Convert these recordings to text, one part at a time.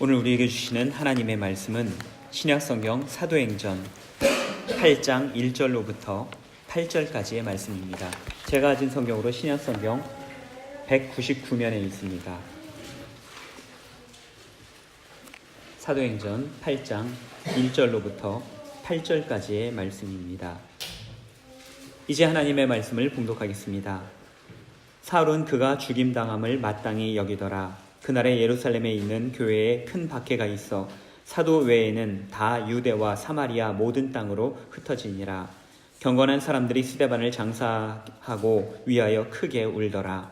오늘 우리에게 주시는 하나님의 말씀은 신약성경 사도행전 8장 1절로부터 8절까지의 말씀입니다. 제가 가진 성경으로 신약성경 199면에 있습니다. 사도행전 8장 1절로부터 8절까지의 말씀입니다. 이제 하나님의 말씀을 봉독하겠습니다. 사울은 그가 죽임당함을 마땅히 여기더라. 그날에 예루살렘에 있는 교회에 큰 박해가 있어 사도 외에는 다 유대와 사마리아 모든 땅으로 흩어지니라. 경건한 사람들이 스데반을 장사하고 위하여 크게 울더라.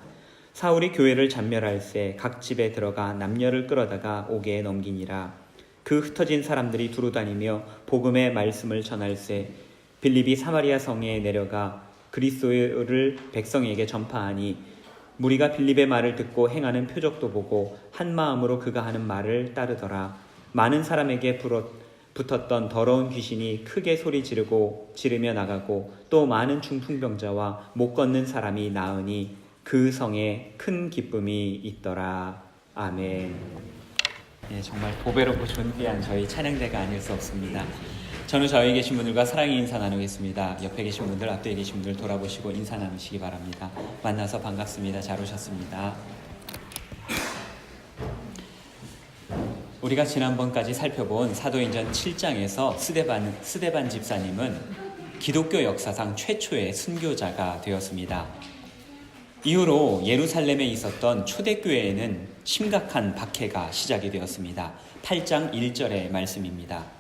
사울이 교회를 잔멸할새 각 집에 들어가 남녀를 끌어다가 옥에 넘기니라. 그 흩어진 사람들이 두루다니며 복음의 말씀을 전할새 빌립이 사마리아 성에 내려가 그리스도를 백성에게 전파하니 무리가 빌립의 말을 듣고 행하는 표적도 보고 한 마음으로 그가 하는 말을 따르더라. 많은 사람에게 붙었던 더러운 귀신이 크게 소리 지르며 나가고 또 많은 중풍병자와 못 걷는 사람이 나으니 그 성에 큰 기쁨이 있더라. 아멘. 네, 정말 보배롭고 존귀한 저희 찬양대가 아닐 수 없습니다. 저는 저희 계신 분들과 사랑의 인사 나누겠습니다. 옆에 계신 분들, 앞뒤에 계신 분들 돌아보시고 인사 나누시기 바랍니다. 만나서 반갑습니다. 잘 오셨습니다. 우리가 지난번까지 살펴본 사도행전 7장에서 스데반 집사님은 기독교 역사상 최초의 순교자가 되었습니다. 이후로 예루살렘에 있었던 초대교회에는 심각한 박해가 시작이 되었습니다. 8장 1절의 말씀입니다.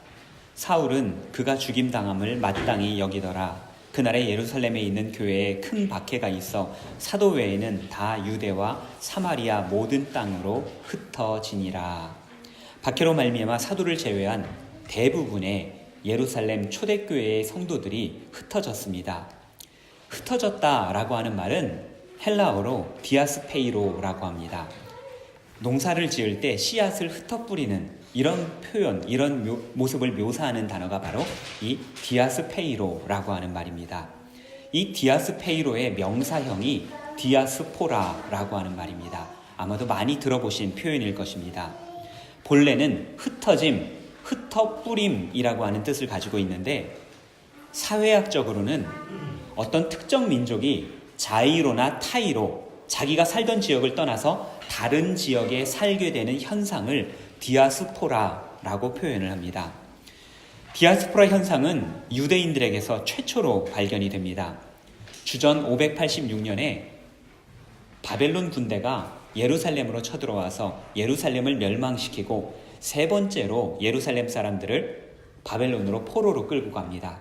사울은 그가 죽임당함을 마땅히 여기더라. 그날에 예루살렘에 있는 교회에 큰 박해가 있어 사도 외에는 다 유대와 사마리아 모든 땅으로 흩어지니라. 박해로 말미암아 사도를 제외한 대부분의 예루살렘 초대교회의 성도들이 흩어졌습니다. 흩어졌다라고 하는 말은 헬라어로 디아스페이로라고 합니다. 농사를 지을 때 씨앗을 흩어 뿌리는 이런 표현, 이런 모습을 묘사하는 단어가 바로 이 디아스페이로라고 하는 말입니다. 이 디아스페이로의 명사형이 디아스포라라고 하는 말입니다. 아마도 많이 들어보신 표현일 것입니다. 본래는 흩어짐, 흩어뿌림이라고 하는 뜻을 가지고 있는데 사회학적으로는 어떤 특정 민족이 자이로나 타이로, 자기가 살던 지역을 떠나서 다른 지역에 살게 되는 현상을 디아스포라라고 표현을 합니다. 디아스포라 현상은 유대인들에게서 최초로 발견이 됩니다. 주전 586년에 바벨론 군대가 예루살렘으로 쳐들어와서 예루살렘을 멸망시키고 세 번째로 예루살렘 사람들을 바벨론으로 포로로 끌고 갑니다.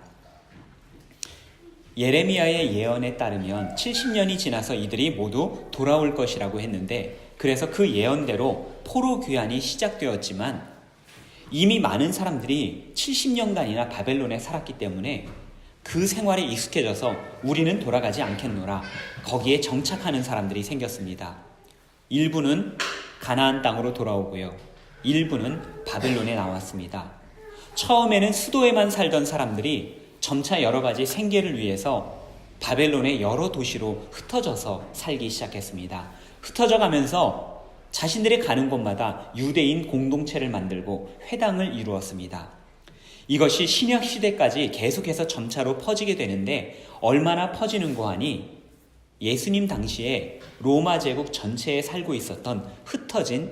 예레미야의 예언에 따르면 70년이 지나서 이들이 모두 돌아올 것이라고 했는데 그래서 그 예언대로 포로 귀환이 시작되었지만 이미 많은 사람들이 70년간이나 바벨론에 살았기 때문에 그 생활에 익숙해져서 우리는 돌아가지 않겠노라 거기에 정착하는 사람들이 생겼습니다. 일부는 가나안 땅으로 돌아오고요. 일부는 바벨론에 나왔습니다. 처음에는 수도에만 살던 사람들이 점차 여러 가지 생계를 위해서 바벨론의 여러 도시로 흩어져서 살기 시작했습니다. 흩어져 가면서 자신들이 가는 곳마다 유대인 공동체를 만들고 회당을 이루었습니다. 이것이 신약 시대까지 계속해서 점차로 퍼지게 되는데 얼마나 퍼지는고 하니 예수님 당시에 로마 제국 전체에 살고 있었던 흩어진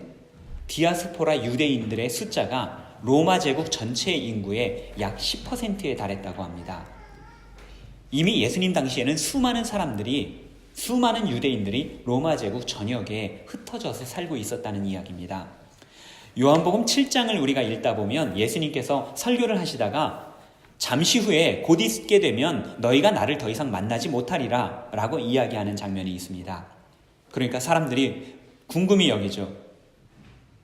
디아스포라 유대인들의 숫자가 로마 제국 전체의 인구의 약 10%에 달했다고 합니다. 이미 예수님 당시에는 수많은 유대인들이 로마 제국 전역에 흩어져서 살고 있었다는 이야기입니다. 요한복음 7장을 우리가 읽다 보면 예수님께서 설교를 하시다가 잠시 후에 곧 있게 되면 너희가 나를 더 이상 만나지 못하리라 라고 이야기하는 장면이 있습니다. 그러니까 사람들이 궁금히 여기죠.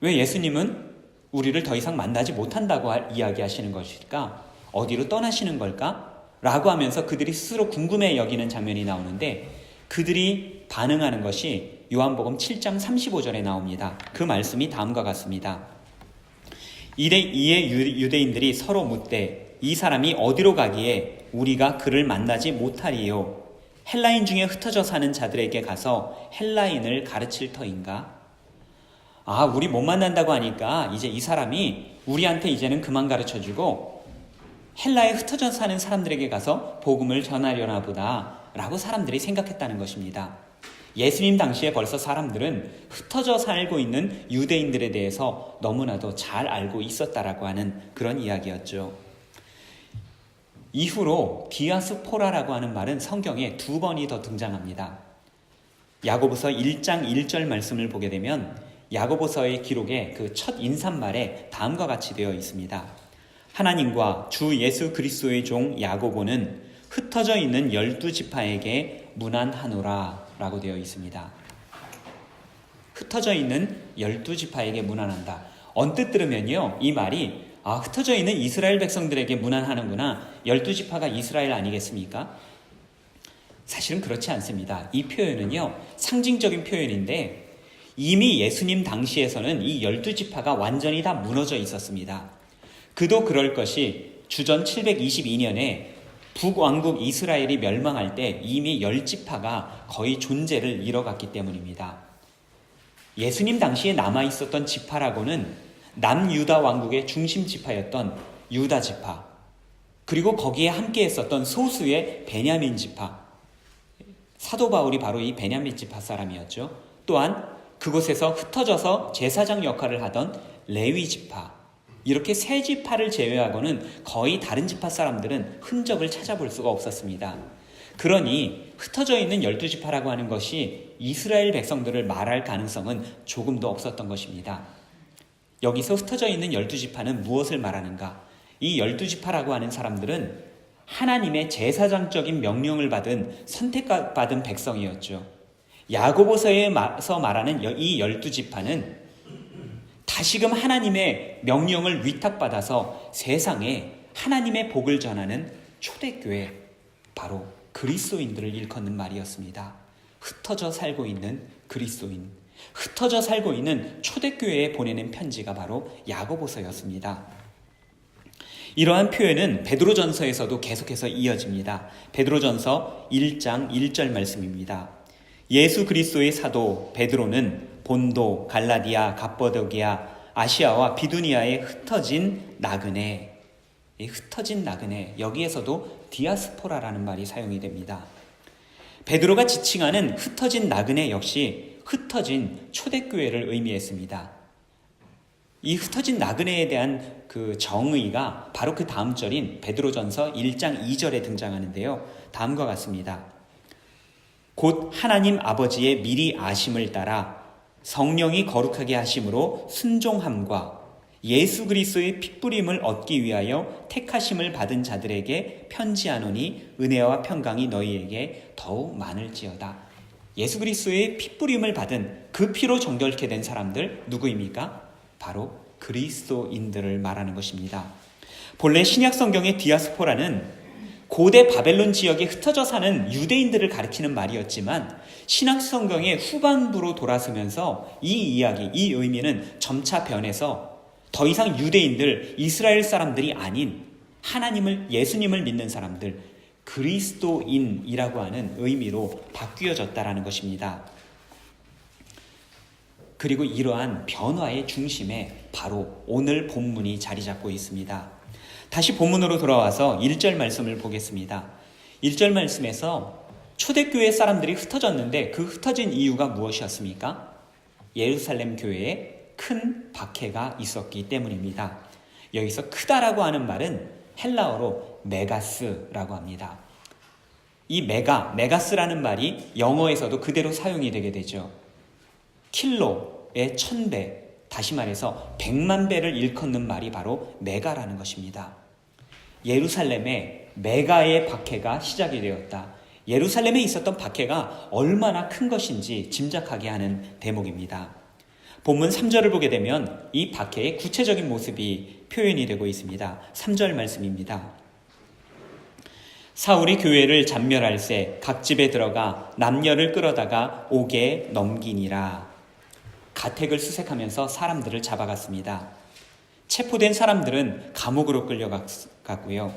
왜 예수님은 우리를 더 이상 만나지 못한다고 이야기하시는 것일까? 어디로 떠나시는 걸까? 라고 하면서 그들이 스스로 궁금해 여기는 장면이 나오는데 그들이 반응하는 것이 요한복음 7장 35절에 나옵니다. 그 말씀이 다음과 같습니다. 이에 유대인들이 서로 묻되 이 사람이 어디로 가기에 우리가 그를 만나지 못하리요? 헬라인 중에 흩어져 사는 자들에게 가서 헬라인을 가르칠 터인가? 우리 못 만난다고 하니까 이제 이 사람이 우리한테 이제는 그만 가르쳐주고 헬라에 흩어져 사는 사람들에게 가서 복음을 전하려나 보다 라고 사람들이 생각했다는 것입니다. 예수님 당시에 벌써 사람들은 흩어져 살고 있는 유대인들에 대해서 너무나도 잘 알고 있었다라고 하는 그런 이야기였죠. 이후로 디아스포라라고 하는 말은 성경에 2번이 더 등장합니다. 야고보서 1장 1절 말씀을 보게 되면 야고보서의 기록에 그 첫 인사말에 다음과 같이 되어 있습니다. 하나님과 주 예수 그리스도의 종 야고보는 흩어져 있는 12지파에게 문안하노라 라고 되어 있습니다. 흩어져 있는 12지파에게 문안한다. 언뜻 들으면요, 이 말이 흩어져 있는 이스라엘 백성들에게 문안하는구나, 12지파가 이스라엘 아니겠습니까? 사실은 그렇지 않습니다. 이 표현은요, 상징적인 표현인데 이미 예수님 당시에서는 이 12지파가 완전히 다 무너져 있었습니다. 그도 그럴 것이 주전 722년에 북왕국 이스라엘이 멸망할 때 이미 10지파가 거의 존재를 잃어갔기 때문입니다. 예수님 당시에 남아있었던 지파라고는 남유다 왕국의 중심 지파였던 유다 지파, 그리고 거기에 함께 했었던 소수의 베냐민 지파, 사도 바울이 바로 이 베냐민 지파 사람이었죠. 또한 그곳에서 흩어져서 제사장 역할을 하던 레위 지파, 이렇게 세 지파를 제외하고는 거의 다른 지파 사람들은 흔적을 찾아볼 수가 없었습니다. 그러니 흩어져 있는 12지파라고 하는 것이 이스라엘 백성들을 말할 가능성은 조금도 없었던 것입니다. 여기서 흩어져 있는 12지파는 무엇을 말하는가? 이 12지파라고 하는 사람들은 하나님의 제사장적인 명령을 받은 선택받은 백성이었죠. 야고보서에서 말하는 이 12지파는 다시금 하나님의 명령을 위탁받아서 세상에 하나님의 복을 전하는 초대교회, 바로 그리스도인들을 일컫는 말이었습니다. 흩어져 살고 있는 그리스도인, 흩어져 살고 있는 초대교회에 보내는 편지가 바로 야고보서였습니다. 이러한 표현은 베드로전서에서도 계속해서 이어집니다. 베드로전서 1장 1절 말씀입니다. 예수 그리스도의 사도 베드로는 본도, 갈라디아, 갑보도기아, 아시아와 비두니아에 흩어진 나그네, 흩어진 나그네, 여기에서도 디아스포라라는 말이 사용이 됩니다. 베드로가 지칭하는 흩어진 나그네 역시 흩어진 초대교회를 의미했습니다. 이 흩어진 나그네에 대한 그 정의가 바로 그 다음 절인 베드로전서 1장 2절에 등장하는데요. 다음과 같습니다. 곧 하나님 아버지의 미리 아심을 따라 성령이 거룩하게 하심으로 순종함과 예수 그리스도의 핏부림을 얻기 위하여 택하심을 받은 자들에게 편지하노니 은혜와 평강이 너희에게 더욱 많을지어다. 예수 그리스도의 핏부림을 받은 그 피로 정결케 된 사람들 누구입니까? 바로 그리스도인들을 말하는 것입니다. 본래 신약 성경의 디아스포라는 고대 바벨론 지역에 흩어져 사는 유대인들을 가리키는 말이었지만 신약 성경의 후반부로 돌아서면서 이 이야기, 이 의미는 점차 변해서 더 이상 유대인들, 이스라엘 사람들이 아닌 하나님을, 예수님을 믿는 사람들, 그리스도인이라고 하는 의미로 바뀌어졌다라는 것입니다. 그리고 이러한 변화의 중심에 바로 오늘 본문이 자리 잡고 있습니다. 다시 본문으로 돌아와서 1절 말씀을 보겠습니다. 1절 말씀에서 초대교회 사람들이 흩어졌는데 그 흩어진 이유가 무엇이었습니까? 예루살렘 교회에 큰 박해가 있었기 때문입니다. 여기서 크다라고 하는 말은 헬라어로 메가스라고 합니다. 이 메가스라는 말이 영어에서도 그대로 사용이 되게 되죠. 킬로의 1000배, 다시 말해서 100만 배를 일컫는 말이 바로 메가라는 것입니다. 예루살렘에 메가의 박해가 시작이 되었다. 예루살렘에 있었던 박해가 얼마나 큰 것인지 짐작하게 하는 대목입니다. 본문 3절을 보게 되면 이 박해의 구체적인 모습이 표현이 되고 있습니다. 3절 말씀입니다. 사울이 교회를 잔멸할새 각 집에 들어가 남녀를 끌어다가 옥에 넘기니라. 가택을 수색하면서 사람들을 잡아갔습니다. 체포된 사람들은 감옥으로 끌려갔고요.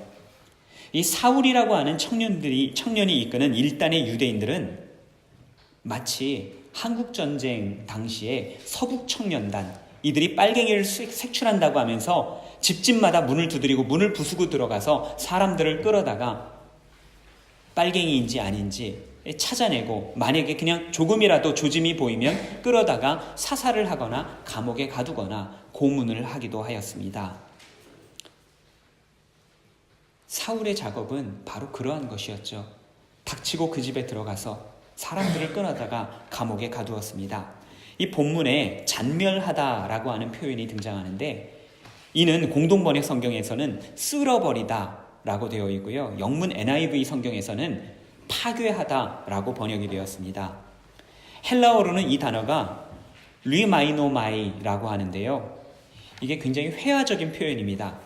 이 사울이라고 하는 청년이 이끄는 일단의 유대인들은 마치 한국전쟁 당시에 서북청년단, 이들이 빨갱이를 색출한다고 하면서 집집마다 문을 두드리고 문을 부수고 들어가서 사람들을 끌어다가 빨갱이인지 아닌지 찾아내고, 만약에 그냥 조금이라도 조짐이 보이면 끌어다가 사살을 하거나 감옥에 가두거나 고문을 하기도 하였습니다. 사울의 작업은 바로 그러한 것이었죠. 닥치고 그 집에 들어가서 사람들을 끌어다가 감옥에 가두었습니다. 이 본문에 잔멸하다라고 하는 표현이 등장하는데, 이는 공동번역 성경에서는 쓸어버리다 라고 되어 있고요, 영문 NIV 성경에서는 파괴하다라고 번역이 되었습니다. 헬라어로는 이 단어가 리마이노마이라고 하는데요, 이게 굉장히 회화적인 표현입니다.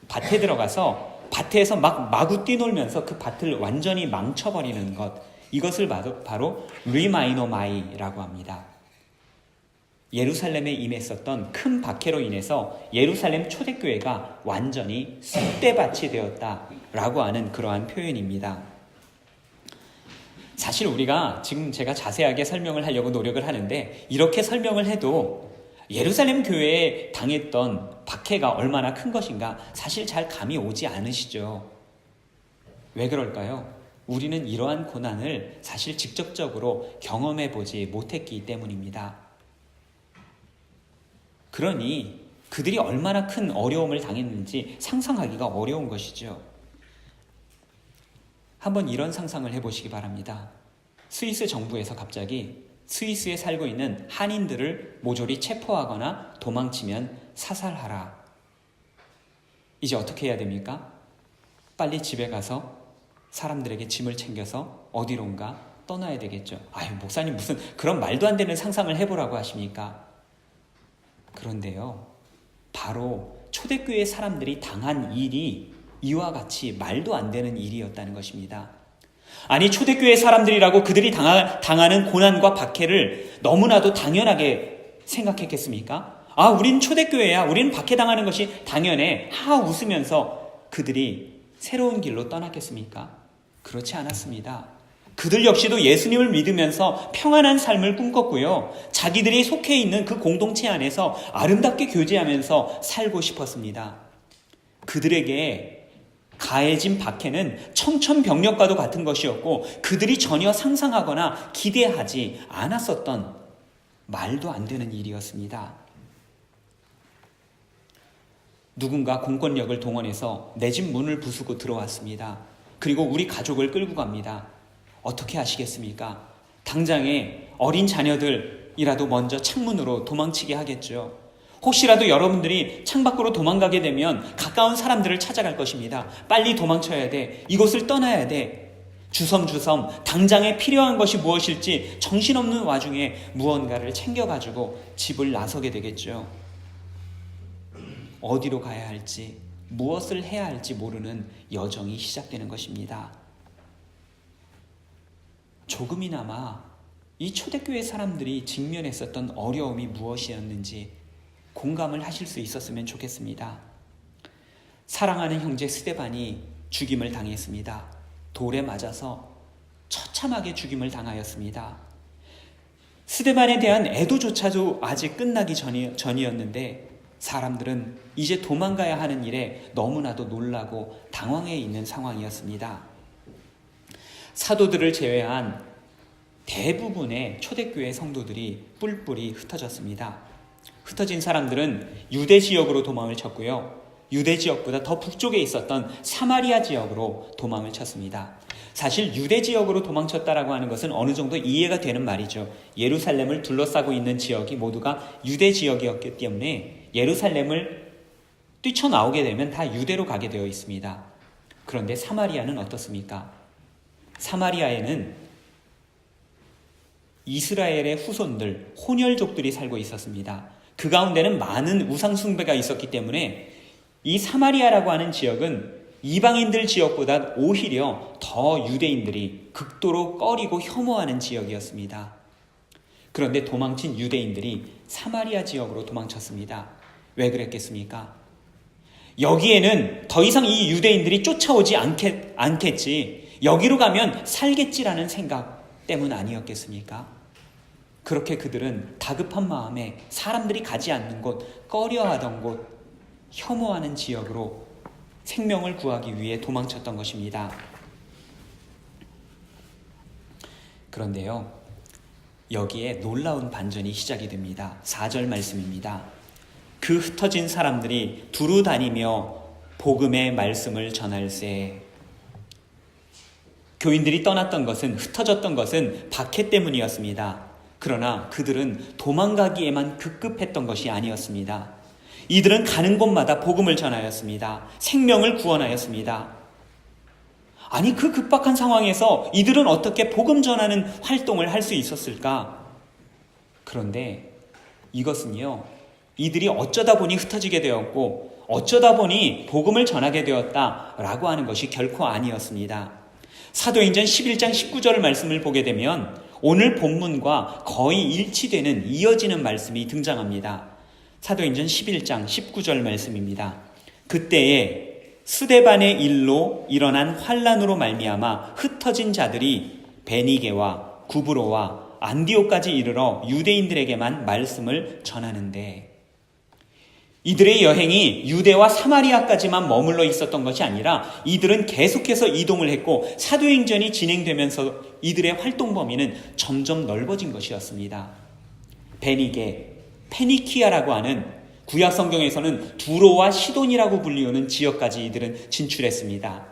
밭에 들어가서 밭에서 마구 뛰놀면서 그 밭을 완전히 망쳐버리는 것, 이것을 바로 리마이노마이라고 합니다. 예루살렘에 임했었던 큰 박해로 인해서 예루살렘 초대교회가 완전히 쑥대밭이 되었다라고 하는 그러한 표현입니다. 사실 우리가 지금 제가 자세하게 설명을 하려고 노력을 하는데, 이렇게 설명을 해도 예루살렘 교회에 당했던 박해가 얼마나 큰 것인가 사실 잘 감이 오지 않으시죠. 왜 그럴까요? 우리는 이러한 고난을 사실 직접적으로 경험해 보지 못했기 때문입니다. 그러니 그들이 얼마나 큰 어려움을 당했는지 상상하기가 어려운 것이죠. 한번 이런 상상을 해보시기 바랍니다. 스위스 정부에서 갑자기 스위스에 살고 있는 한인들을 모조리 체포하거나 도망치면 사살하라. 이제 어떻게 해야 됩니까? 빨리 집에 가서 사람들에게 짐을 챙겨서 어디론가 떠나야 되겠죠. 아유, 목사님 무슨 그런 말도 안 되는 상상을 해보라고 하십니까? 그런데요, 바로 초대교회 사람들이 당한 일이 이와 같이 말도 안 되는 일이었다는 것입니다. 아니, 초대교회 사람들이라고 그들이 당하는 고난과 박해를 너무나도 당연하게 생각했겠습니까? 아, 우린 초대교회야, 우린 박해당하는 것이 당연해, 웃으면서 그들이 새로운 길로 떠났겠습니까? 그렇지 않았습니다. 그들 역시도 예수님을 믿으면서 평안한 삶을 꿈꿨고요, 자기들이 속해 있는 그 공동체 안에서 아름답게 교제하면서 살고 싶었습니다. 그들에게 가해진 박해는 청천벽력과도 같은 것이었고, 그들이 전혀 상상하거나 기대하지 않았었던 말도 안 되는 일이었습니다. 누군가 공권력을 동원해서 내 집 문을 부수고 들어왔습니다. 그리고 우리 가족을 끌고 갑니다. 어떻게 하시겠습니까? 당장에 어린 자녀들이라도 먼저 창문으로 도망치게 하겠죠. 혹시라도 여러분들이 창밖으로 도망가게 되면 가까운 사람들을 찾아갈 것입니다. 빨리 도망쳐야 돼. 이곳을 떠나야 돼. 주섬주섬 당장에 필요한 것이 무엇일지 정신없는 와중에 무언가를 챙겨가지고 집을 나서게 되겠죠. 어디로 가야 할지, 무엇을 해야 할지 모르는 여정이 시작되는 것입니다. 조금이나마 이 초대교회 사람들이 직면했었던 어려움이 무엇이었는지 공감을 하실 수 있었으면 좋겠습니다. 사랑하는 형제 스데반이 죽임을 당했습니다. 돌에 맞아서 처참하게 죽임을 당하였습니다. 스데반에 대한 애도조차도 아직 끝나기 전이었는데 사람들은 이제 도망가야 하는 일에 너무나도 놀라고 당황해 있는 상황이었습니다. 사도들을 제외한 대부분의 초대교회 성도들이 뿔뿔이 흩어졌습니다. 흩어진 사람들은 유대 지역으로 도망을 쳤고요, 유대 지역보다 더 북쪽에 있었던 사마리아 지역으로 도망을 쳤습니다. 사실 유대 지역으로 도망쳤다라고 하는 것은 어느 정도 이해가 되는 말이죠. 예루살렘을 둘러싸고 있는 지역이 모두가 유대 지역이었기 때문에 예루살렘을 뛰쳐나오게 되면 다 유대로 가게 되어 있습니다. 그런데 사마리아는 어떻습니까? 사마리아에는 이스라엘의 후손들, 혼혈족들이 살고 있었습니다. 그 가운데는 많은 우상 숭배가 있었기 때문에 이 사마리아라고 하는 지역은 이방인들 지역보다 오히려 더 유대인들이 극도로 꺼리고 혐오하는 지역이었습니다. 그런데 도망친 유대인들이 사마리아 지역으로 도망쳤습니다. 왜 그랬겠습니까? 여기에는 더 이상 이 유대인들이 쫓아오지 않겠지, 여기로 가면 살겠지라는 생각 때문 아니었겠습니까? 그렇게 그들은 다급한 마음에 사람들이 가지 않는 곳, 꺼려하던 곳, 혐오하는 지역으로 생명을 구하기 위해 도망쳤던 것입니다. 그런데요, 여기에 놀라운 반전이 시작이 됩니다. 4절 말씀입니다. 그 흩어진 사람들이 두루 다니며 복음의 말씀을 전할세. 교인들이 떠났던 것은, 흩어졌던 것은 박해 때문이었습니다. 그러나 그들은 도망가기에만 급급했던 것이 아니었습니다. 이들은 가는 곳마다 복음을 전하였습니다. 생명을 구원하였습니다. 아니, 그 급박한 상황에서 이들은 어떻게 복음 전하는 활동을 할 수 있었을까? 그런데 이것은요, 이들이 어쩌다 보니 흩어지게 되었고 어쩌다 보니 복음을 전하게 되었다라고 하는 것이 결코 아니었습니다. 사도행전 11장 19절 말씀을 보게 되면 오늘 본문과 거의 일치되는, 이어지는 말씀이 등장합니다. 사도행전 11장 19절 말씀입니다. 그때에 스데반의 일로 일어난 환란으로 말미암아 흩어진 자들이 베니게와 구브로와 안디옥까지 이르러 유대인들에게만 말씀을 전하는데, 이들의 여행이 유대와 사마리아까지만 머물러 있었던 것이 아니라 이들은 계속해서 이동을 했고 사도행전이 진행되면서 이들의 활동 범위는 점점 넓어진 것이었습니다. 베니게, 페니키아라고 하는 구약 성경에서는 두로와 시돈이라고 불리우는 지역까지 이들은 진출했습니다.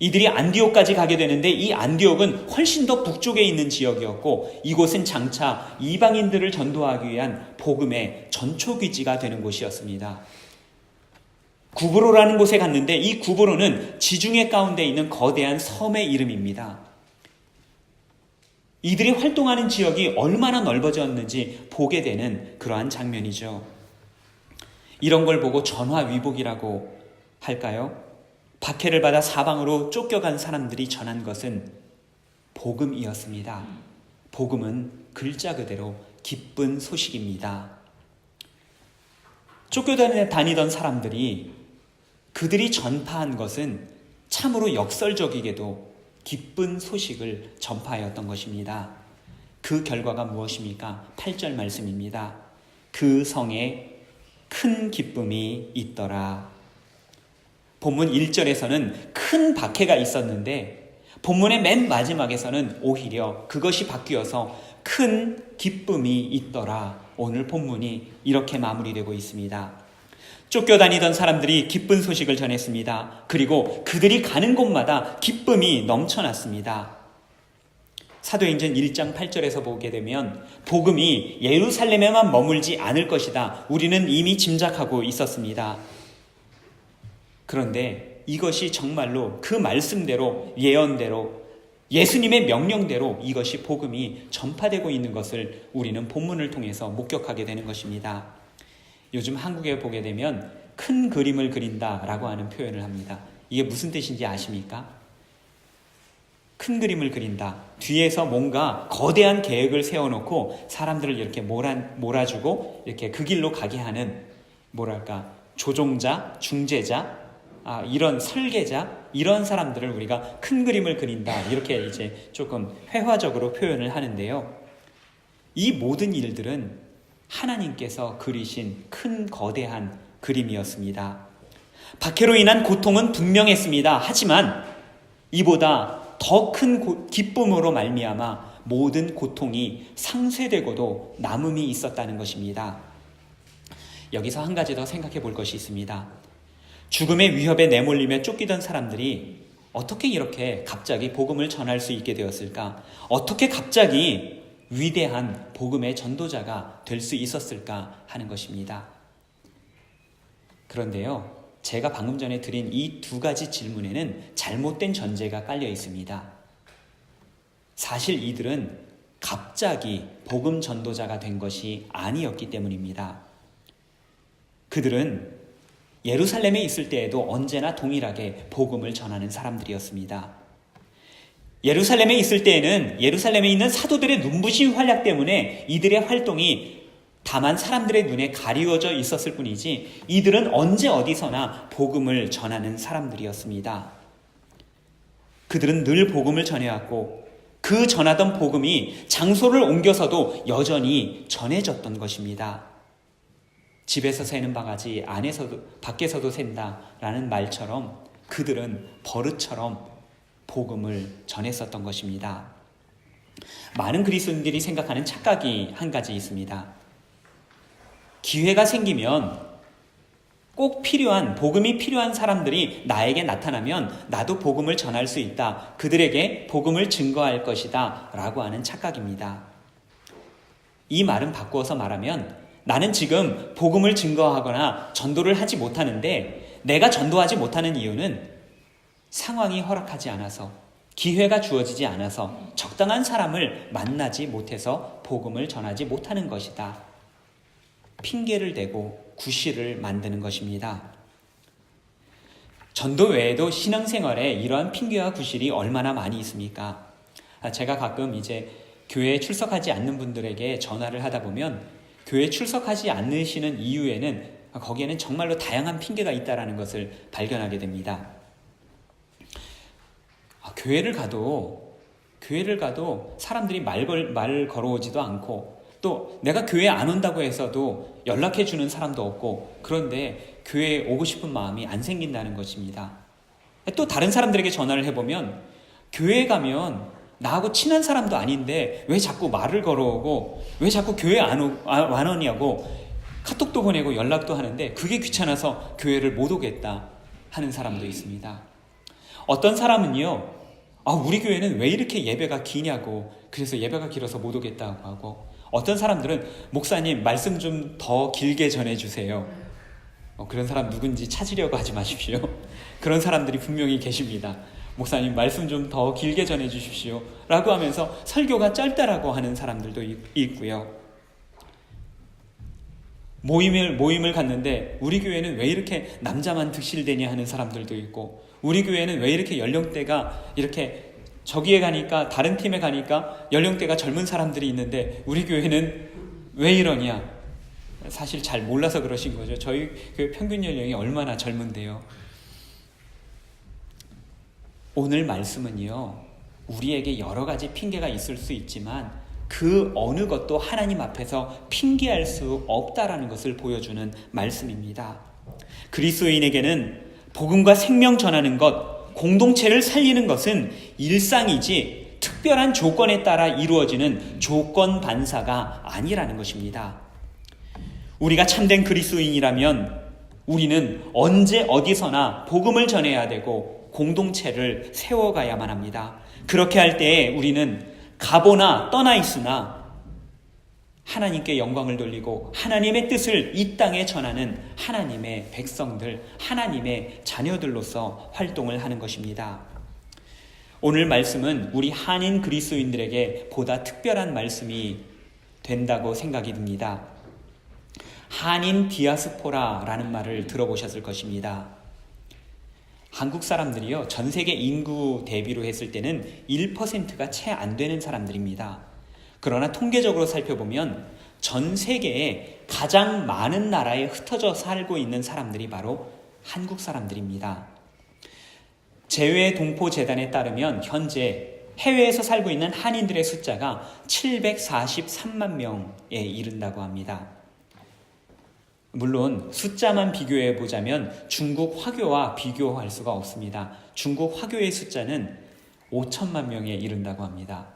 이들이 안디옥까지 가게 되는데 이 안디옥은 훨씬 더 북쪽에 있는 지역이었고 이곳은 장차 이방인들을 전도하기 위한 복음의 전초기지가 되는 곳이었습니다. 구브로라는 곳에 갔는데 이 구브로는 지중해 가운데 있는 거대한 섬의 이름입니다. 이들이 활동하는 지역이 얼마나 넓어졌는지 보게 되는 그러한 장면이죠. 이런 걸 보고 전화위복이라고 할까요? 박해를 받아 사방으로 쫓겨간 사람들이 전한 것은 복음이었습니다. 복음은 글자 그대로 기쁜 소식입니다. 쫓겨다니던 사람들이 그들이 전파한 것은 참으로 역설적이게도 기쁜 소식을 전파하였던 것입니다. 그 결과가 무엇입니까? 8절 말씀입니다. 그 성에 큰 기쁨이 있더라. 본문 1절에서는 큰 박해가 있었는데 본문의 맨 마지막에서는 오히려 그것이 바뀌어서 큰 기쁨이 있더라. 오늘 본문이 이렇게 마무리되고 있습니다. 쫓겨다니던 사람들이 기쁜 소식을 전했습니다. 그리고 그들이 가는 곳마다 기쁨이 넘쳐났습니다. 사도행전 1장 8절에서 보게 되면 복음이 예루살렘에만 머물지 않을 것이다. 우리는 이미 짐작하고 있었습니다. 그런데 이것이 정말로 그 말씀대로, 예언대로, 예수님의 명령대로 이것이 복음이 전파되고 있는 것을 우리는 본문을 통해서 목격하게 되는 것입니다. 요즘 한국에 보게 되면 큰 그림을 그린다라고 하는 표현을 합니다. 이게 무슨 뜻인지 아십니까? 큰 그림을 그린다. 뒤에서 뭔가 거대한 계획을 세워놓고 사람들을 이렇게 몰아주고 이렇게 그 길로 가게 하는, 뭐랄까, 조종자, 중재자, 이런 설계자, 이런 사람들을 우리가 큰 그림을 그린다, 이렇게 이제 조금 회화적으로 표현을 하는데요. 이 모든 일들은 하나님께서 그리신 큰 거대한 그림이었습니다. 박해로 인한 고통은 분명했습니다. 하지만 이보다 더 큰 기쁨으로 말미암아 모든 고통이 상쇄되고도 남음이 있었다는 것입니다. 여기서 한 가지 더 생각해 볼 것이 있습니다. 죽음의 위협에 내몰리며 쫓기던 사람들이 어떻게 이렇게 갑자기 복음을 전할 수 있게 되었을까? 어떻게 갑자기 위대한 복음의 전도자가 될 수 있었을까 하는 것입니다. 그런데요, 제가 방금 전에 드린 이 두 가지 질문에는 잘못된 전제가 깔려 있습니다. 사실 이들은 갑자기 복음 전도자가 된 것이 아니었기 때문입니다. 그들은 예루살렘에 있을 때에도 언제나 동일하게 복음을 전하는 사람들이었습니다. 예루살렘에 있을 때에는 예루살렘에 있는 사도들의 눈부신 활약 때문에 이들의 활동이 다만 사람들의 눈에 가리워져 있었을 뿐이지 이들은 언제 어디서나 복음을 전하는 사람들이었습니다. 그들은 늘 복음을 전해왔고 그 전하던 복음이 장소를 옮겨서도 여전히 전해졌던 것입니다. 집에서 새는 바가지 밖에서도 샌다라는 말처럼 그들은 버릇처럼 복음을 전했었던 것입니다. 많은 그리스도인들이 생각하는 착각이 한 가지 있습니다. 기회가 생기면 꼭 복음이 필요한 사람들이 나에게 나타나면 나도 복음을 전할 수 있다. 그들에게 복음을 증거할 것이다. 라고 하는 착각입니다. 이 말은 바꾸어서 말하면 나는 지금 복음을 증거하거나 전도를 하지 못하는데 내가 전도하지 못하는 이유는 상황이 허락하지 않아서 기회가 주어지지 않아서 적당한 사람을 만나지 못해서 복음을 전하지 못하는 것이다. 핑계를 대고 구실을 만드는 것입니다. 전도 외에도 신앙생활에 이러한 핑계와 구실이 얼마나 많이 있습니까? 제가 가끔 이제 교회에 출석하지 않는 분들에게 전화를 하다 보면 교회에 출석하지 않으시는 이유에는 거기에는 정말로 다양한 핑계가 있다는 것을 발견하게 됩니다. 교회를 가도 사람들이 말 걸어오지도 않고 또 내가 교회 안 온다고 해서도 연락해 주는 사람도 없고 그런데 교회에 오고 싶은 마음이 안 생긴다는 것입니다. 또 다른 사람들에게 전화를 해보면 교회에 가면 나하고 친한 사람도 아닌데 왜 자꾸 말을 걸어오고 왜 자꾸 교회 안 오냐고 카톡도 보내고 연락도 하는데 그게 귀찮아서 교회를 못 오겠다 하는 사람도 있습니다. 어떤 사람은요, 우리 교회는 왜 이렇게 예배가 기냐고 그래서 예배가 길어서 못 오겠다고 하고 어떤 사람들은 목사님 말씀 좀 더 길게 전해주세요. 그런 사람 누군지 찾으려고 하지 마십시오. 그런 사람들이 분명히 계십니다. 목사님 말씀 좀 더 길게 전해주십시오 라고 하면서 설교가 짧다라고 하는 사람들도 있고요. 모임을 갔는데 우리 교회는 왜 이렇게 남자만 득실되냐 하는 사람들도 있고 우리 교회는 왜 이렇게 연령대가 이렇게 저기에 가니까 다른 팀에 가니까 연령대가 젊은 사람들이 있는데 우리 교회는 왜 이러냐. 사실 잘 몰라서 그러신 거죠. 저희 교회 평균 연령이 얼마나 젊은데요. 오늘 말씀은요, 우리에게 여러 가지 핑계가 있을 수 있지만 그 어느 것도 하나님 앞에서 핑계할 수 없다라는 것을 보여주는 말씀입니다. 그리스도인에게는 복음과 생명 전하는 것, 공동체를 살리는 것은 일상이지 특별한 조건에 따라 이루어지는 조건 반사가 아니라는 것입니다. 우리가 참된 그리스도인이라면 우리는 언제 어디서나 복음을 전해야 되고 공동체를 세워가야만 합니다. 그렇게 할 때에 우리는 가보나 떠나 있으나 하나님께 영광을 돌리고 하나님의 뜻을 이 땅에 전하는 하나님의 백성들, 하나님의 자녀들로서 활동을 하는 것입니다. 오늘 말씀은 우리 한인 그리스도인들에게 보다 특별한 말씀이 된다고 생각이 듭니다. 한인 디아스포라라는 말을 들어보셨을 것입니다. 한국 사람들이요, 전 세계 인구 대비로 했을 때는 1%가 채 안 되는 사람들입니다. 그러나 통계적으로 살펴보면 전 세계에 가장 많은 나라에 흩어져 살고 있는 사람들이 바로 한국 사람들입니다. 재외동포재단에 따르면 현재 해외에서 살고 있는 한인들의 숫자가 743만 명에 이른다고 합니다. 물론 숫자만 비교해 보자면 중국 화교와 비교할 수가 없습니다. 중국 화교의 숫자는 5천만 명에 이른다고 합니다.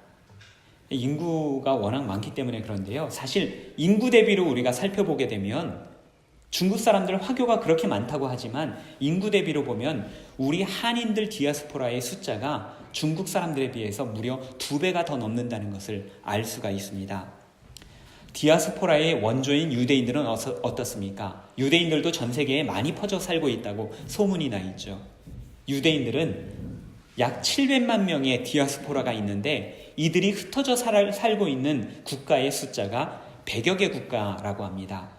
인구가 워낙 많기 때문에 그런데요. 사실 인구 대비로 우리가 살펴보게 되면 중국 사람들 화교가 그렇게 많다고 하지만 인구 대비로 보면 우리 한인들 디아스포라의 숫자가 중국 사람들에 비해서 무려 2배가 더 넘는다는 것을 알 수가 있습니다. 디아스포라의 원조인 유대인들은 어떻습니까? 유대인들도 전 세계에 많이 퍼져 살고 있다고 소문이 나 있죠. 유대인들은 약 700만 명의 디아스포라가 있는데 이들이 흩어져 살고 있는 국가의 숫자가 100여 개 국가라고 합니다.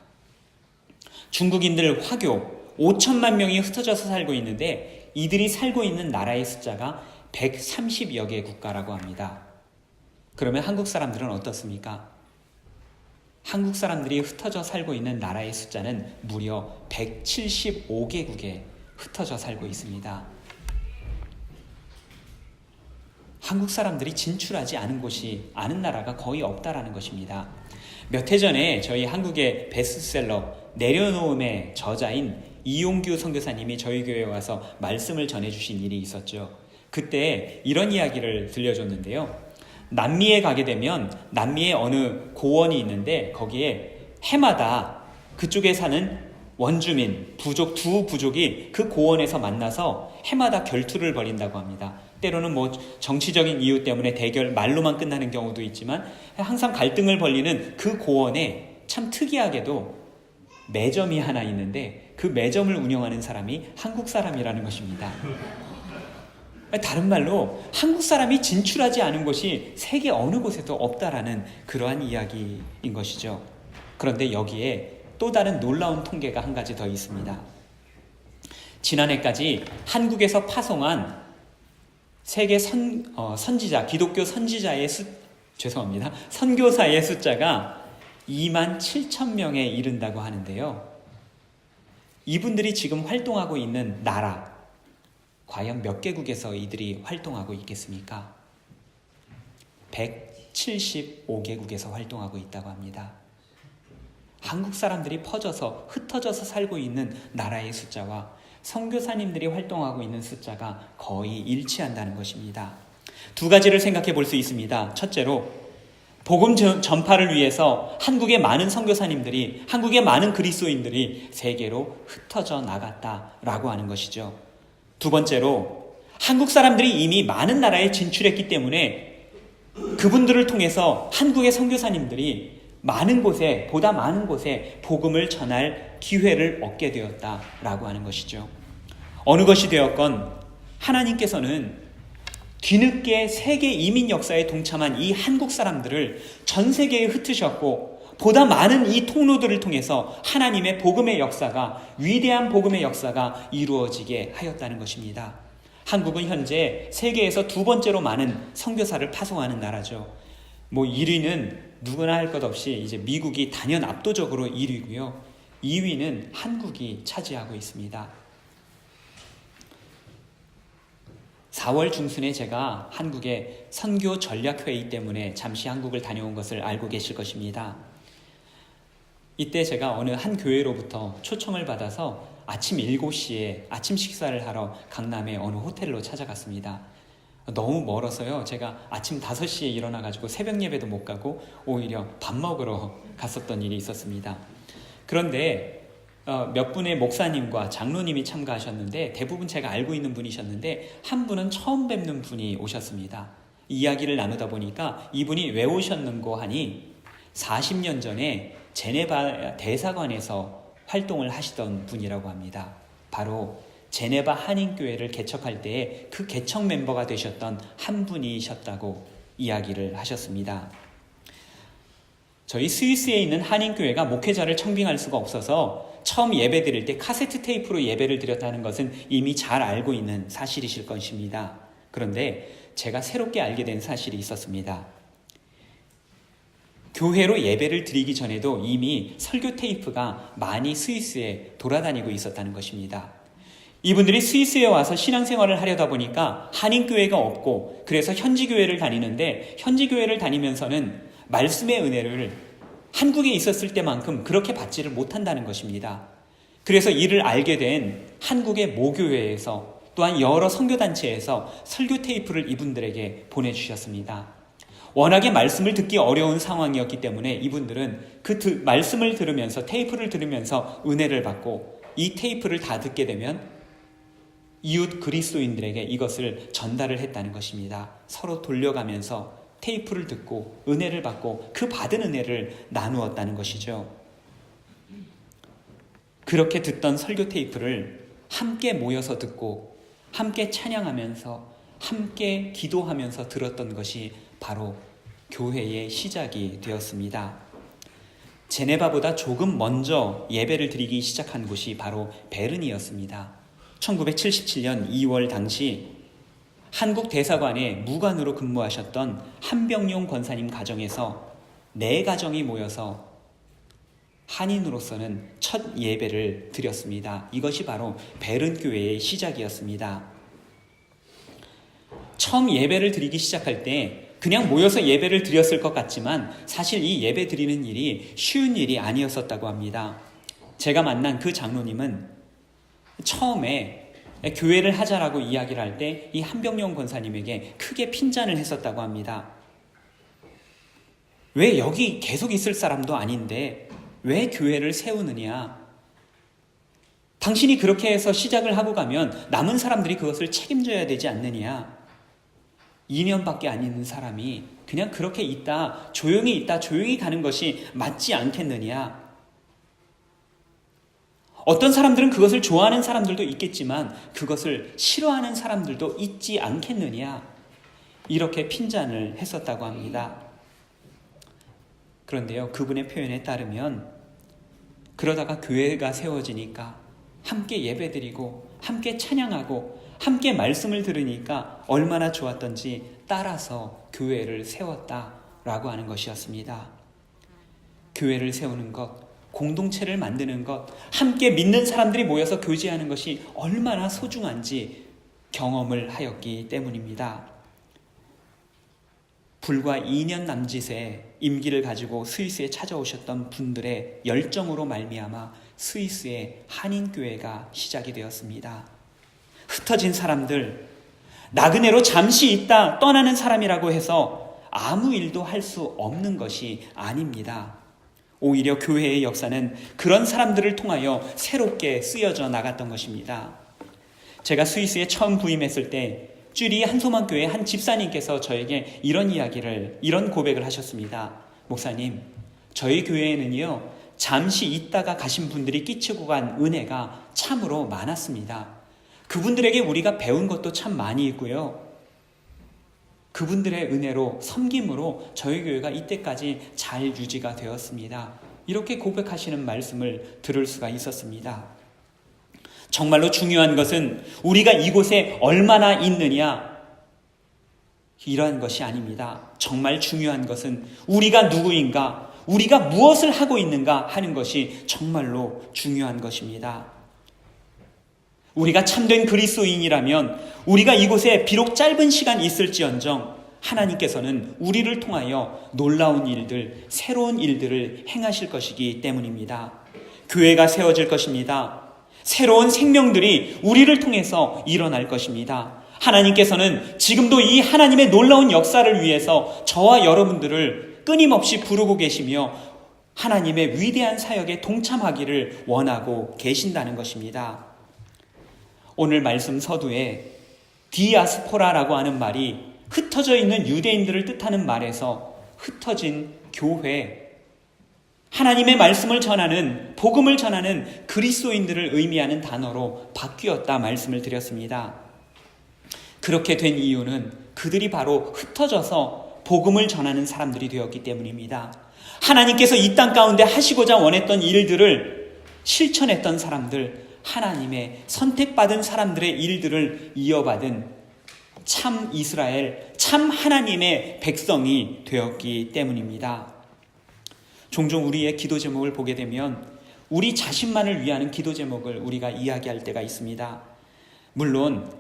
중국인들 화교 5천만 명이 흩어져서 살고 있는데 이들이 살고 있는 나라의 숫자가 130여 개 국가라고 합니다. 그러면 한국 사람들은 어떻습니까? 한국 사람들이 흩어져 살고 있는 나라의 숫자는 무려 175개국에 흩어져 살고 있습니다. 한국 사람들이 진출하지 않은 곳이, 아는 나라가 거의 없다라는 것입니다. 몇 해 전에 저희 한국의 베스트셀러 내려놓음의 저자인 이용규 선교사님이 저희 교회에 와서 말씀을 전해주신 일이 있었죠. 그때 이런 이야기를 들려줬는데요. 남미에 가게 되면 남미에 어느 고원이 있는데 거기에 해마다 그쪽에 사는 원주민, 부족, 두 부족이 그 고원에서 만나서 해마다 결투를 벌인다고 합니다. 때로는 뭐 정치적인 이유 때문에 대결, 말로만 끝나는 경우도 있지만 항상 갈등을 벌이는 그 고원에 참 특이하게도 매점이 하나 있는데 그 매점을 운영하는 사람이 한국 사람이라는 것입니다. 다른 말로 한국 사람이 진출하지 않은 곳이 세계 어느 곳에도 없다라는 그러한 이야기인 것이죠. 그런데 여기에 또 다른 놀라운 통계가 한 가지 더 있습니다. 지난해까지 한국에서 파송한 세계 선지자, 기독교 선지자의 선교사의 숫자가 27,000명에 이른다고 하는데요. 이분들이 지금 활동하고 있는 나라, 과연 몇 개국에서 이들이 활동하고 있겠습니까? 175개국에서 활동하고 있다고 합니다. 한국 사람들이 퍼져서 흩어져서 살고 있는 나라의 숫자와 선교사님들이 활동하고 있는 숫자가 거의 일치한다는 것입니다. 두 가지를 생각해 볼 수 있습니다. 첫째로 복음 전파를 위해서 한국의 많은 선교사님들이, 한국의 많은 그리스도인들이 세계로 흩어져 나갔다라고 하는 것이죠. 두 번째로 한국 사람들이 이미 많은 나라에 진출했기 때문에 그분들을 통해서 한국의 선교사님들이 많은 곳에, 보다 많은 곳에 복음을 전할 기회를 얻게 되었다라고 하는 것이죠. 어느 것이 되었건 하나님께서는 뒤늦게 세계 이민 역사에 동참한 이 한국 사람들을 전 세계에 흩으셨고 보다 많은 이 통로들을 통해서 하나님의 복음의 역사가, 위대한 복음의 역사가 이루어지게 하였다는 것입니다. 한국은 현재 세계에서 두 번째로 많은 선교사를 파송하는 나라죠. 1위는 누구나 할 것 없이 이제 미국이 단연 압도적으로 1위고요. 2위는 한국이 차지하고 있습니다. 4월 중순에 제가 한국의 선교 전략회의 때문에 잠시 한국을 다녀온 것을 알고 계실 것입니다. 이때 제가 어느 한 교회로부터 초청을 받아서 아침 7시에 아침 식사를 하러 강남의 어느 호텔로 찾아갔습니다. 너무 멀어서요. 제가 아침 5시에 일어나가지고 새벽 예배도 못 가고 오히려 밥 먹으러 갔었던 일이 있었습니다. 그런데 몇 분의 목사님과 장로님이 참가하셨는데 대부분 제가 알고 있는 분이셨는데 한 분은 처음 뵙는 분이 오셨습니다. 이야기를 나누다 보니까 이분이 왜 오셨는고 하니 40년 전에 제네바 대사관에서 활동을 하시던 분이라고 합니다. 바로 제네바 한인교회를 개척할 때에 그 개척 멤버가 되셨던 한 분이셨다고 이야기를 하셨습니다. 저희 스위스에 있는 한인교회가 목회자를 청빙할 수가 없어서 처음 예배 드릴 때 카세트 테이프로 예배를 드렸다는 것은 이미 잘 알고 있는 사실이실 것입니다. 그런데 제가 새롭게 알게 된 사실이 있었습니다. 교회로 예배를 드리기 전에도 이미 설교 테이프가 많이 스위스에 돌아다니고 있었다는 것입니다. 이분들이 스위스에 와서 신앙생활을 하려다 보니까 한인교회가 없고 그래서 현지교회를 다니는데 현지교회를 다니면서는 말씀의 은혜를 한국에 있었을 때만큼 그렇게 받지를 못한다는 것입니다. 그래서 이를 알게 된 한국의 모교회에서 또한 여러 선교단체에서 설교 테이프를 이분들에게 보내주셨습니다. 워낙에 말씀을 듣기 어려운 상황이었기 때문에 이분들은 그 말씀을 들으면서 테이프를 들으면서 은혜를 받고 이 테이프를 다 듣게 되면 이웃 그리스도인들에게 이것을 전달을 했다는 것입니다. 서로 돌려가면서 테이프를 듣고 은혜를 받고 그 받은 은혜를 나누었다는 것이죠. 그렇게 듣던 설교 테이프를 함께 모여서 듣고 함께 찬양하면서 함께 기도하면서 들었던 것이 바로 교회의 시작이 되었습니다. 제네바보다 조금 먼저 예배를 드리기 시작한 곳이 바로 베른이었습니다. 1977년 2월 당시 한국 대사관에 무관으로 근무하셨던 한병용 권사님 가정에서 4가정이 모여서 한인으로서는 첫 예배를 드렸습니다. 이것이 바로 베른교회의 시작이었습니다. 처음 예배를 드리기 시작할 때 그냥 모여서 예배를 드렸을 것 같지만 사실 이 예배 드리는 일이 쉬운 일이 아니었었다고 합니다. 제가 만난 그 장로님은 처음에 교회를 하자라고 이야기를 할 때 이 한병용 권사님에게 크게 핀잔을 했었다고 합니다. 왜 여기 계속 있을 사람도 아닌데 왜 교회를 세우느냐? 당신이 그렇게 해서 시작을 하고 가면 남은 사람들이 그것을 책임져야 되지 않느냐? 2년밖에 안 있는 사람이 그냥 그렇게 있다 조용히 가는 것이 맞지 않겠느냐? 어떤 사람들은 그것을 좋아하는 사람들도 있겠지만 그것을 싫어하는 사람들도 있지 않겠느냐? 이렇게 핀잔을 했었다고 합니다. 그런데요, 그분의 표현에 따르면 그러다가 교회가 세워지니까 함께 예배드리고 함께 찬양하고 함께 말씀을 들으니까 얼마나 좋았던지 따라서 교회를 세웠다라고 하는 것이었습니다. 교회를 세우는 것, 공동체를 만드는 것, 함께 믿는 사람들이 모여서 교제하는 것이 얼마나 소중한지 경험을 하였기 때문입니다. 불과 2년 남짓의 임기를 가지고 스위스에 찾아오셨던 분들의 열정으로 말미암아 스위스의 한인교회가 시작이 되었습니다. 흩어진 사람들, 나그네로 잠시 있다 떠나는 사람이라고 해서 아무 일도 할 수 없는 것이 아닙니다. 오히려 교회의 역사는 그런 사람들을 통하여 새롭게 쓰여져 나갔던 것입니다. 제가 스위스에 처음 부임했을 때 쭈리 한소망교회 한 집사님께서 저에게 이런 고백을 하셨습니다. 목사님, 저희 교회에는요, 잠시 있다가 가신 분들이 끼치고 간 은혜가 참으로 많았습니다. 그분들에게 우리가 배운 것도 참 많이 있고요. 그분들의 은혜로, 섬김으로 저희 교회가 이때까지 잘 유지가 되었습니다. 이렇게 고백하시는 말씀을 들을 수가 있었습니다. 정말로 중요한 것은 우리가 이곳에 얼마나 있느냐, 이러한 것이 아닙니다. 정말 중요한 것은 우리가 누구인가, 우리가 무엇을 하고 있는가 하는 것이 정말로 중요한 것입니다. 우리가 참된 그리스도인이라면 우리가 이곳에 비록 짧은 시간 있을지언정 하나님께서는 우리를 통하여 놀라운 일들, 새로운 일들을 행하실 것이기 때문입니다. 교회가 세워질 것입니다. 새로운 생명들이 우리를 통해서 일어날 것입니다. 하나님께서는 지금도 이 하나님의 놀라운 역사를 위해서 저와 여러분들을 끊임없이 부르고 계시며 하나님의 위대한 사역에 동참하기를 원하고 계신다는 것입니다. 오늘 말씀 서두에 디아스포라라고 하는 말이 흩어져 있는 유대인들을 뜻하는 말에서 흩어진 교회, 하나님의 말씀을 전하는, 복음을 전하는 그리스도인들을 의미하는 단어로 바뀌었다 말씀을 드렸습니다. 그렇게 된 이유는 그들이 바로 흩어져서 복음을 전하는 사람들이 되었기 때문입니다. 하나님께서 이 땅 가운데 하시고자 원했던 일들을 실천했던 사람들, 하나님의 선택받은 사람들의 일들을 이어받은 참 이스라엘, 참 하나님의 백성이 되었기 때문입니다. 종종 우리의 기도 제목을 보게 되면 우리 자신만을 위하는 기도 제목을 우리가 이야기할 때가 있습니다. 물론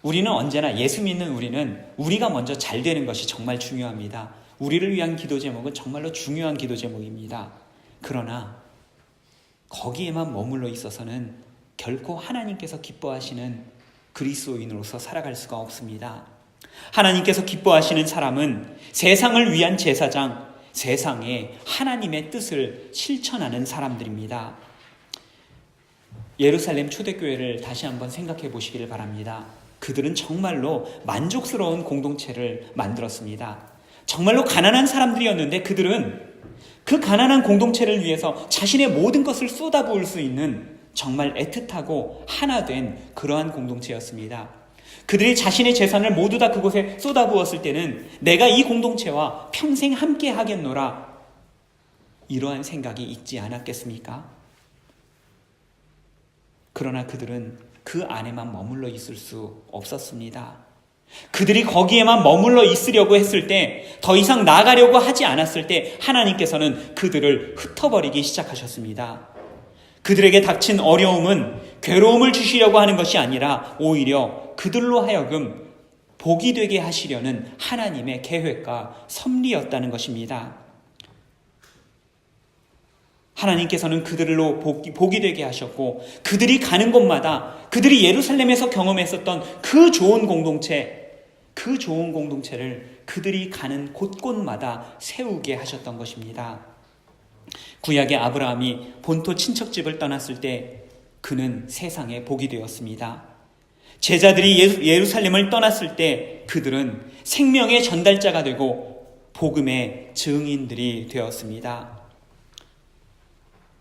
우리는 언제나 예수 믿는 우리가 먼저 잘 되는 것이 정말 중요합니다. 우리를 위한 기도 제목은 정말로 중요한 기도 제목입니다. 그러나 거기에만 머물러 있어서는 결코 하나님께서 기뻐하시는 그리스도인으로서 살아갈 수가 없습니다. 하나님께서 기뻐하시는 사람은 세상을 위한 제사장, 세상에 하나님의 뜻을 실천하는 사람들입니다. 예루살렘 초대교회를 다시 한번 생각해 보시기를 바랍니다. 그들은 정말로 만족스러운 공동체를 만들었습니다. 정말로 가난한 사람들이었는데 그들은 그 가난한 공동체를 위해서 자신의 모든 것을 쏟아부을 수 있는 정말 애틋하고 하나 된 그러한 공동체였습니다. 그들이 자신의 재산을 모두 다 그곳에 쏟아부었을 때는 내가 이 공동체와 평생 함께 하겠노라, 이러한 생각이 있지 않았겠습니까? 그러나 그들은 그 안에만 머물러 있을 수 없었습니다. 그들이 거기에만 머물러 있으려고 했을 때, 더 이상 나가려고 하지 않았을 때 하나님께서는 그들을 흩어버리기 시작하셨습니다. 그들에게 닥친 어려움은 괴로움을 주시려고 하는 것이 아니라 오히려 그들로 하여금 복이 되게 하시려는 하나님의 계획과 섭리였다는 것입니다. 하나님께서는 그들로 복이 되게 하셨고, 그들이 가는 곳마다 그들이 예루살렘에서 경험했었던 그 좋은 공동체를 그들이 가는 곳곳마다 세우게 하셨던 것입니다. 구약의 아브라함이 본토 친척집을 떠났을 때 그는 세상에 복이 되었습니다. 제자들이 예루살렘을 떠났을 때 그들은 생명의 전달자가 되고 복음의 증인들이 되었습니다.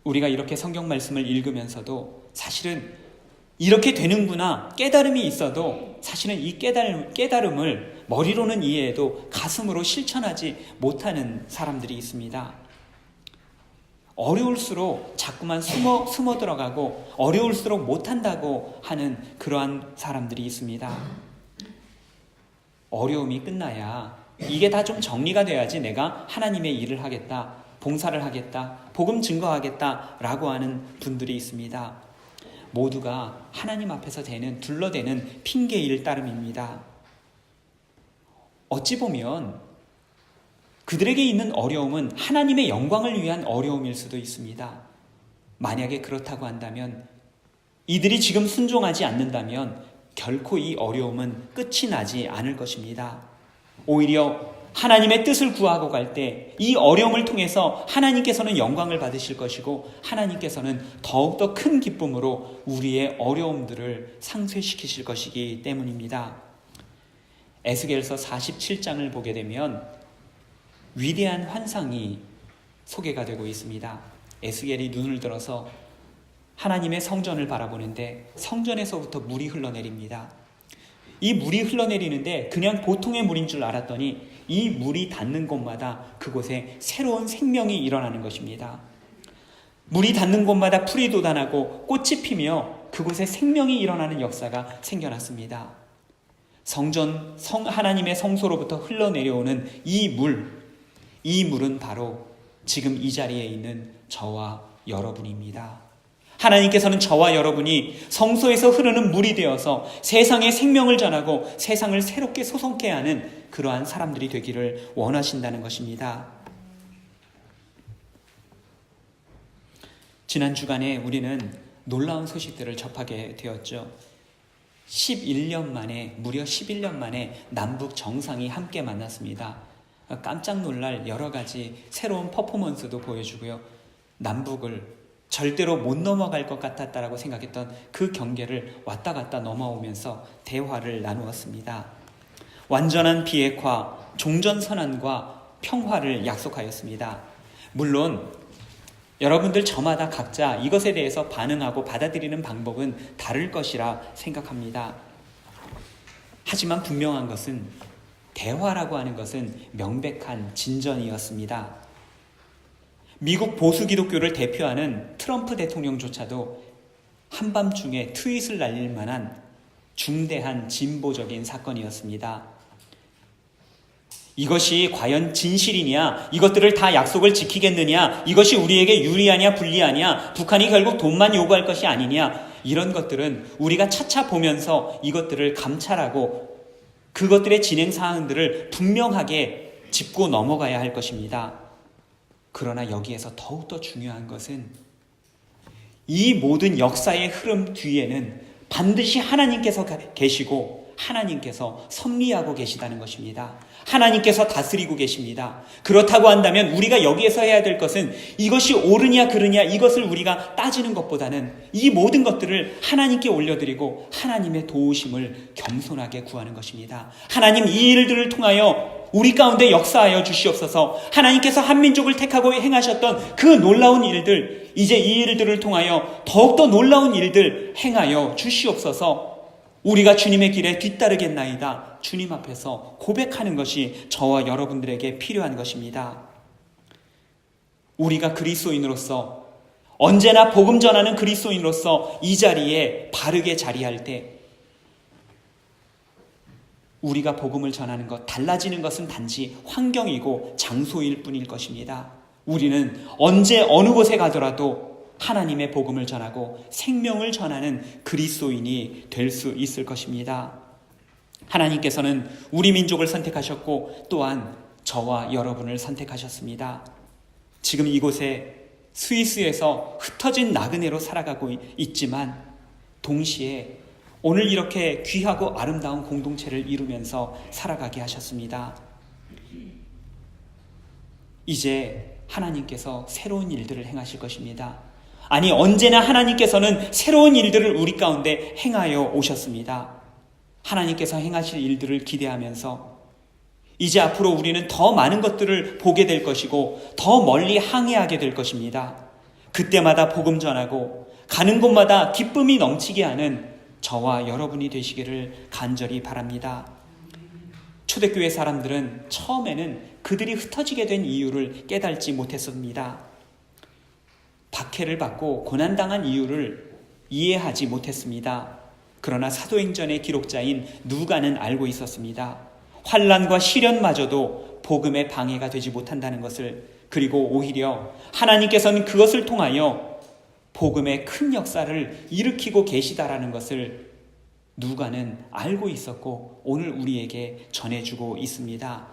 우리가 이렇게 성경 말씀을 읽으면서도 사실은 이렇게 되는구나 깨달음이 있어도 사실은 이 깨달음을 머리로는 이해해도 가슴으로 실천하지 못하는 사람들이 있습니다. 어려울수록 자꾸만 숨어 들어가고 어려울수록 못한다고 하는 그러한 사람들이 있습니다. 어려움이 끝나야 이게 다 좀 정리가 돼야지 내가 하나님의 일을 하겠다, 봉사를 하겠다, 복음 증거하겠다 라고 하는 분들이 있습니다. 모두가 하나님 앞에서 둘러대는 핑계일 따름입니다. 어찌 보면 그들에게 있는 어려움은 하나님의 영광을 위한 어려움일 수도 있습니다. 만약에 그렇다고 한다면, 이들이 지금 순종하지 않는다면 결코 이 어려움은 끝이 나지 않을 것입니다. 오히려 하나님의 뜻을 구하고 갈 때 이 어려움을 통해서 하나님께서는 영광을 받으실 것이고, 하나님께서는 더욱더 큰 기쁨으로 우리의 어려움들을 상쇄시키실 것이기 때문입니다. 에스겔서 47장을 보게 되면 위대한 환상이 소개가 되고 있습니다. 에스겔이 눈을 들어서 하나님의 성전을 바라보는데 성전에서부터 물이 흘러내립니다. 이 물이 흘러내리는데 그냥 보통의 물인 줄 알았더니 이 물이 닿는 곳마다 그곳에 새로운 생명이 일어나는 것입니다. 물이 닿는 곳마다 풀이 돋아나고 꽃이 피며 그곳에 생명이 일어나는 역사가 생겨났습니다. 하나님의 성소로부터 흘러내려오는 이 물은 바로 지금 이 자리에 있는 저와 여러분입니다. 하나님께서는 저와 여러분이 성소에서 흐르는 물이 되어서 세상에 생명을 전하고 세상을 새롭게 소성케 하는 그러한 사람들이 되기를 원하신다는 것입니다. 지난 주간에 우리는 놀라운 소식들을 접하게 되었죠. 무려 11년 만에 남북 정상이 함께 만났습니다. 깜짝 놀랄 여러 가지 새로운 퍼포먼스도 보여주고요. 남북을 절대로 못 넘어갈 것 같았다라고 생각했던 그 경계를 왔다 갔다 넘어오면서 대화를 나누었습니다. 완전한 비핵화, 종전선언과 평화를 약속하였습니다. 물론 여러분들 저마다 각자 이것에 대해서 반응하고 받아들이는 방법은 다를 것이라 생각합니다. 하지만 분명한 것은 대화라고 하는 것은 명백한 진전이었습니다. 미국 보수 기독교를 대표하는 트럼프 대통령조차도 한밤중에 트윗을 날릴 만한 중대한 진보적인 사건이었습니다. 이것이 과연 진실이냐, 이것들을 다 약속을 지키겠느냐, 이것이 우리에게 유리하냐 불리하냐, 북한이 결국 돈만 요구할 것이 아니냐, 이런 것들은 우리가 차차 보면서 이것들을 감찰하고 그것들의 진행 사항들을 분명하게 짚고 넘어가야 할 것입니다. 그러나 여기에서 더욱더 중요한 것은 이 모든 역사의 흐름 뒤에는 반드시 하나님께서 계시고 하나님께서 섭리하고 계시다는 것입니다. 하나님께서 다스리고 계십니다. 그렇다고 한다면 우리가 여기에서 해야 될 것은 이것이 옳으냐 그르냐 이것을 우리가 따지는 것보다는 이 모든 것들을 하나님께 올려드리고 하나님의 도우심을 겸손하게 구하는 것입니다. 하나님, 이 일들을 통하여 우리 가운데 역사하여 주시옵소서. 하나님께서 한민족을 택하고 행하셨던 그 놀라운 일들, 이제 이 일들을 통하여 더욱더 놀라운 일들 행하여 주시옵소서. 우리가 주님의 길에 뒤따르겠나이다. 주님 앞에서 고백하는 것이 저와 여러분들에게 필요한 것입니다. 우리가 그리스도인으로서, 언제나 복음 전하는 그리스도인으로서 이 자리에 바르게 자리할 때 우리가 복음을 전하는 것, 달라지는 것은 단지 환경이고 장소일 뿐일 것입니다. 우리는 언제 어느 곳에 가더라도 하나님의 복음을 전하고 생명을 전하는 그리스도인이 될 수 있을 것입니다. 하나님께서는 우리 민족을 선택하셨고 또한 저와 여러분을 선택하셨습니다. 지금 이곳에 스위스에서 흩어진 나그네로 살아가고 있지만 동시에 오늘 이렇게 귀하고 아름다운 공동체를 이루면서 살아가게 하셨습니다. 이제 하나님께서 새로운 일들을 행하실 것입니다. 아니, 언제나 하나님께서는 새로운 일들을 우리 가운데 행하여 오셨습니다. 하나님께서 행하실 일들을 기대하면서 이제 앞으로 우리는 더 많은 것들을 보게 될 것이고 더 멀리 항해하게 될 것입니다. 그때마다 복음 전하고 가는 곳마다 기쁨이 넘치게 하는 저와 여러분이 되시기를 간절히 바랍니다. 초대교회 사람들은 처음에는 그들이 흩어지게 된 이유를 깨달지 못했습니다. 박해를 받고 고난당한 이유를 이해하지 못했습니다. 그러나 사도행전의 기록자인 누가는 알고 있었습니다. 환난과 시련마저도 복음의 방해가 되지 못한다는 것을, 그리고 오히려 하나님께서는 그것을 통하여 복음의 큰 역사를 일으키고 계시다라는 것을 누가는 알고 있었고 오늘 우리에게 전해주고 있습니다.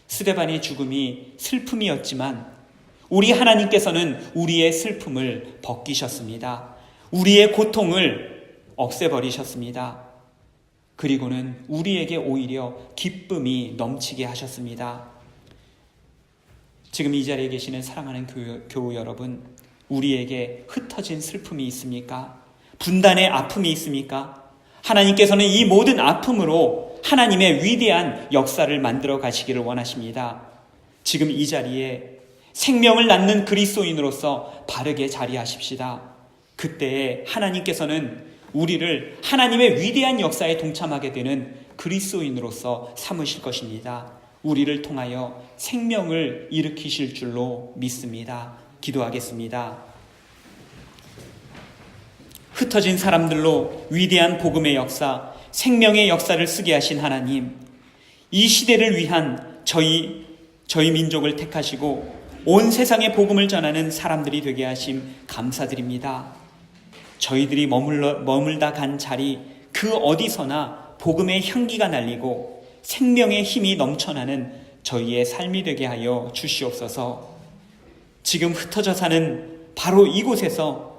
스데반의 죽음이 슬픔이었지만 우리 하나님께서는 우리의 슬픔을 벗기셨습니다. 우리의 고통을 없애버리셨습니다. 그리고는 우리에게 오히려 기쁨이 넘치게 하셨습니다. 지금 이 자리에 계시는 사랑하는 교우 여러분, 우리에게 흩어진 슬픔이 있습니까? 분단의 아픔이 있습니까? 하나님께서는 이 모든 아픔으로 하나님의 위대한 역사를 만들어 가시기를 원하십니다. 지금 이 자리에 생명을 낳는 그리스도인으로서 바르게 자리하십시다. 그때에 하나님께서는 우리를 하나님의 위대한 역사에 동참하게 되는 그리스도인으로서 삼으실 것입니다. 우리를 통하여 생명을 일으키실 줄로 믿습니다. 기도하겠습니다. 흩어진 사람들로 위대한 복음의 역사, 생명의 역사를 쓰게 하신 하나님, 이 시대를 위한 저희 민족을 택하시고 온 세상에 복음을 전하는 사람들이 되게 하심 감사드립니다. 저희들이 머물다 간 자리 그 어디서나 복음의 향기가 날리고 생명의 힘이 넘쳐나는 저희의 삶이 되게 하여 주시옵소서. 지금 흩어져 사는 바로 이곳에서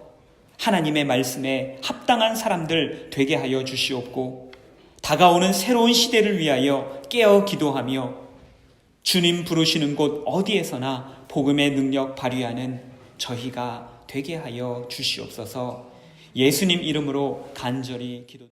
하나님의 말씀에 합당한 사람들 되게 하여 주시옵고 다가오는 새로운 시대를 위하여 깨어 기도하며 주님 부르시는 곳 어디에서나 복음의 능력 발휘하는 저희가 되게 하여 주시옵소서. 예수님 이름으로 간절히 기도